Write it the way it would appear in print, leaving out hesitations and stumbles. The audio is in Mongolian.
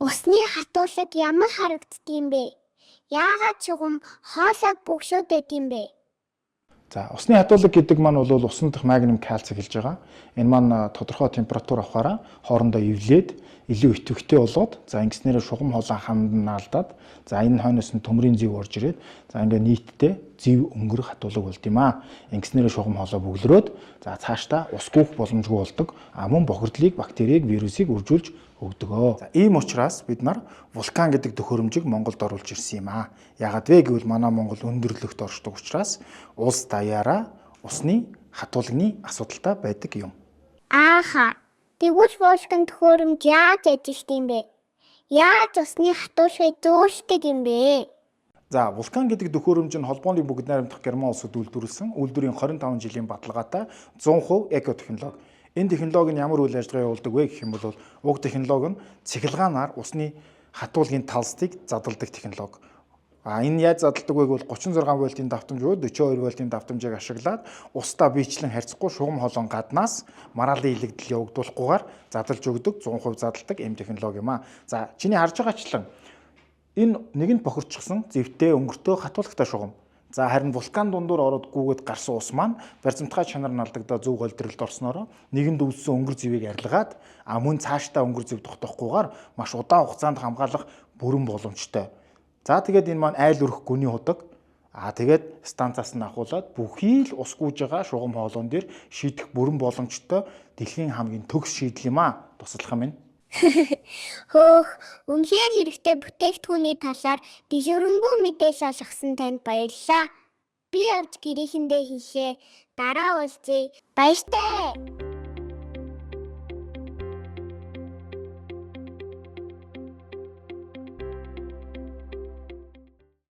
Усны хатуулад ямар харагддгийм бэ? Яагаад чугам хоолойг бөгшөөд юм бэ? За, усны хатуулга гэдэг маань бол усан дахь магниум кальцийг хэлж байгаа. Энэ маань тодорхой температур авахаараа хоорондоо эвлээд илүү идэвхтэй болоод за ингэснээр шугам хоолой хамд нь алдаад за энэ хойноос нь төмрийн зэв орж ирээд за ингээ нийтдээ зэв өнгөрөх хатуулга болд юм аа. Ингэснээр шугам хоолой бөглөрөөд за цаашдаа ус гүйх боломжгүй болдог. Мөн бохирдлыг, бактерийг, вирусыг үржүүлж өгдөгөө. За ийм учраас бид нар вулкан гэдэг төхөөрөмжийг Монголд оруулж ирсэн юм аа. Яагаад вэ гэвэл манай Монгол өндөрлөгт оршдог учраас улс даяараа усны хатуулгын асуудалтай байдаг юм. Ааха. Тэгвэл вулкан төхөөрөмж яаж ажилладаг юм бэ? Яаж усны хатуулгыг зөөлдөг юм бэ? За, вулкан гэдэг төхөөрөмж нь холбооны бүгд найрамдах Герман улсад үйлдвэрлэсэн үйлдвэрийн 25 жилийн баталгаатай 100% эко технологи. Энэ технологи нь ямар үйл ажиллагаа явуулдаг вэ гэх юм бол уг технологи нь цахилгаанаар усны хатуулгын талстыг задалдаг технологи. Энэ яаж задалдаг вэ гэвэл 36 вольтын давтамж буюу 42 вольтын давтамжийг ашиглаад устдаа биечлэн харьцахгүй шугам хоолойн гаднаас мараалын илэгдэл явагдуулахгүйгээр задалж өгдөг 100% задалдаг эм технологи юм аа. За, чиний харж байгаачлан энэ нэгэнт бохирчсон зэвтэй өнгөртөө хатуулагтай шугам. За харин вулкан дундуур ороод гүгээд гарсан ус маань баримтгай чанар нь алдагдаа зөв голдролд орсноор нэгэнд үүссэн өнгөр зэвийг арилгаад мөн цаашдаа өнгөр зэв тогтоохгүйгээр маш удаан хугацаанд хамгаалах бүрэн боломжтой. За тэгээд энэ маань айл өрх гүний худаг. Тэгээд станцаас нь ахуулаад бүхий л ус гүйж байгаа шугам хоолойн дээр шийдэх бүрэн боломжтой дэлхийн хамгийн төгс шийдэл юм аа. Туслах юм байна. Хөөх, үнэхээр хэрэгтэй бүтээгдэхүүний талаар дэвшөрөнгүй мэдээлэл олгосон танд баярлалаа. Би явж гэрээхэндээ хийшээ. Дараа уулзъя. Баяртай.